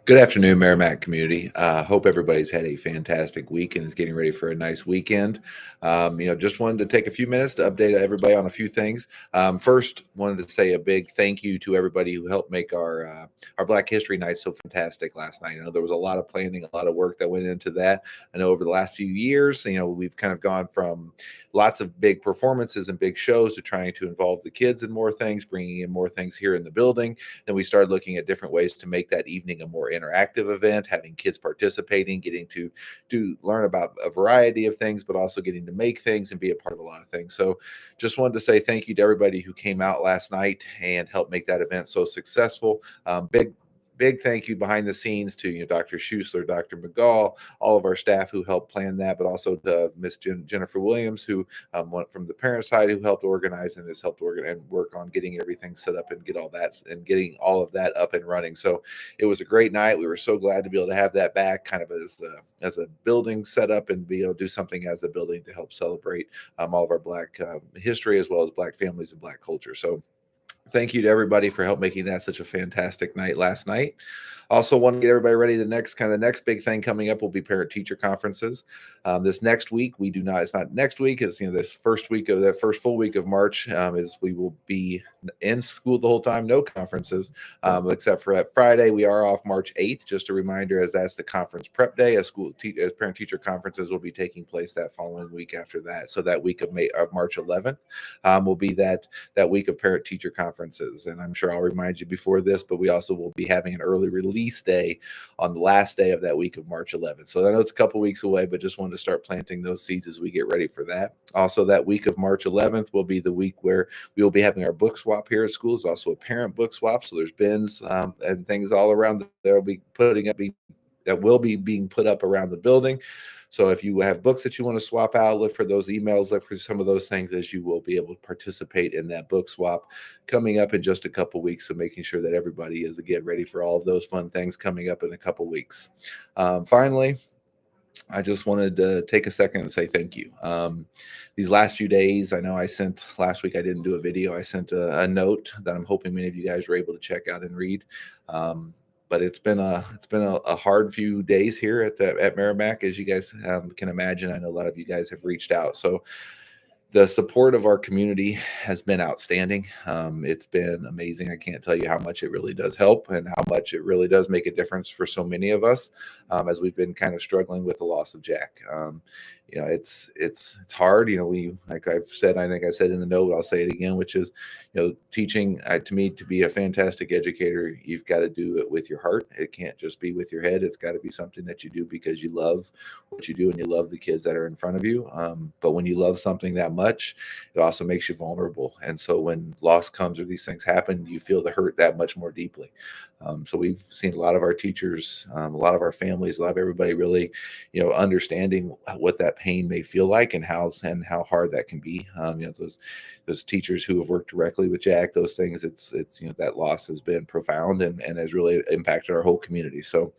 Good afternoon, Meramec Community. Hope everybody's had a fantastic week and is getting ready for a nice weekend. Just wanted to take a few minutes to update everybody on a few things. First, wanted to say a big thank you to everybody who helped make our Black History Night so fantastic last night. I know there was a lot of planning, a lot of work that went into that. I know over the last few years, we've kind of gone from lots of big performances and big shows to trying to involve the kids in more things, bringing in more things here in the building. Then we started looking at different ways to make that evening a more interactive event, having kids participating, getting to learn about a variety of things, but also getting to make things and be a part of a lot of things. So just wanted to say thank you to everybody who came out last night and helped make that event so successful. Big thank you behind the scenes to Dr. Schusler, Dr. McGall, all of our staff who helped plan that, but also to Miss Jennifer Williams, who went from the parent side, who helped organize and has helped organize and work on getting everything set up and getting all of that up and running. So it was a great night. We were so glad to be able to have that back, kind of as a building setup, and be able to do something as a building to help celebrate all of our Black history as well as Black families and Black culture. So thank you to everybody for help making that such a fantastic night last night. Also, want to get everybody ready. The next big thing coming up will be parent teacher conferences. This next week, we do not. It's not next week. It's this first week of that first full week of March. Is we will be in school the whole time, no conferences, except for at Friday. We are off March 8th. Just a reminder, as that's the conference prep day. As parent teacher conferences will be taking place that following week after that. So that week of March 11th will be that week of parent teacher conferences. And I'm sure I'll remind you before this, but we also will be having an early release day on the last day of that week of March 11th. So I know it's a couple weeks away, but just wanted to start planting those seeds as we get ready for that. Also, that week of March 11th will be the week where we will be having our book swap here at school. It's also a parent book swap. So there's bins and things all around that will be being put up around the building. So if you have books that you want to swap out, look for those emails, look for some of those things, as you will be able to participate in that book swap coming up in just a couple weeks. So making sure that everybody is, again, ready for all of those fun things coming up in a couple weeks. Finally, I just wanted to take a second and say thank you. These last few days, I know last week I didn't do a video. I sent a note that I'm hoping many of you guys were able to check out and read. But it's been a hard few days here at Meramec, as you guys can imagine. I know a lot of you guys have reached out. So the support of our community has been outstanding. It's been amazing. I can't tell you how much it really does help and how much it really does make a difference for so many of us as we've been kind of struggling with the loss of Jack. It's hard. We, like I've said, I think I said in the note, I'll say it again, which is, teaching to me, to be a fantastic educator, you've got to do it with your heart. It can't just be with your head. It's got to be something that you do because you love what you do and you love the kids that are in front of you. But when you love something that much, it also makes you vulnerable. And so when loss comes or these things happen, you feel the hurt that much more deeply. So we've seen a lot of our teachers, a lot of our families, a lot of everybody really, understanding what that pain may feel like and how hard that can be. Those teachers who have worked directly with Jack, those things, it's that loss has been profound and has really impacted our whole community. So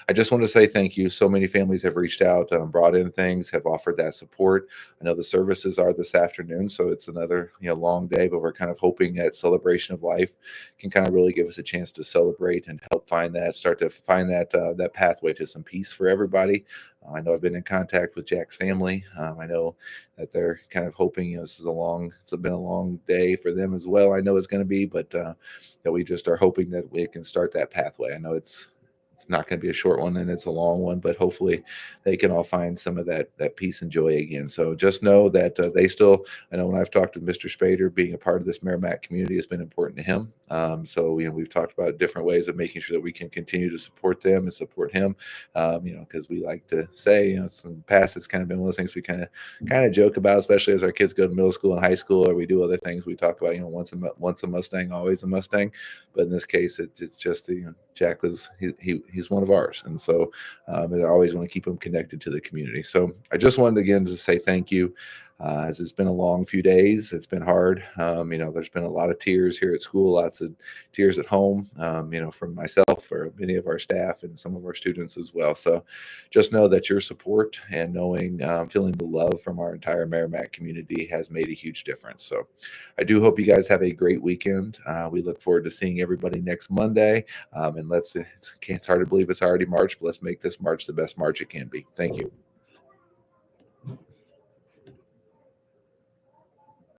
I just want to say thank you. So many families have reached out, brought in things, have offered that support. I know the services are this afternoon, so it's another long day, but we're kind of hoping that Celebration of Life can kind of really give us a chance to celebrate and help start to find that pathway to some peace for everybody. I know I've been in contact with Jack's family. I know that they're kind of hoping, it's been a long day for them as well. I know it's going to be, but that we just are hoping that we can start that pathway. I know it's not going to be a short one and it's a long one, but hopefully they can all find some of that peace and joy again. So just know that I know when I've talked to Mr. Spader, being a part of this Meramec community has been important to him. So we've talked about different ways of making sure that we can continue to support them and support him. Because we like to say, in the past, it's kind of been one of those things we kind of joke about, especially as our kids go to middle school and high school, or we do other things. We talk about, once a Mustang, always a Mustang. But in this case, it's just Jack was he's one of ours, and so I always want to keep him connected to the community. So I just wanted again to say thank you. as it's been a long few days. It's been hard. There's been a lot of tears here at school, lots of tears at home, from myself or many of our staff and some of our students as well. So just know that your support and knowing, feeling the love from our entire Meramec community has made a huge difference. So I do hope you guys have a great weekend. We look forward to seeing everybody next Monday. And it's hard to believe it's already March, but let's make this March the best March it can be. Thank you.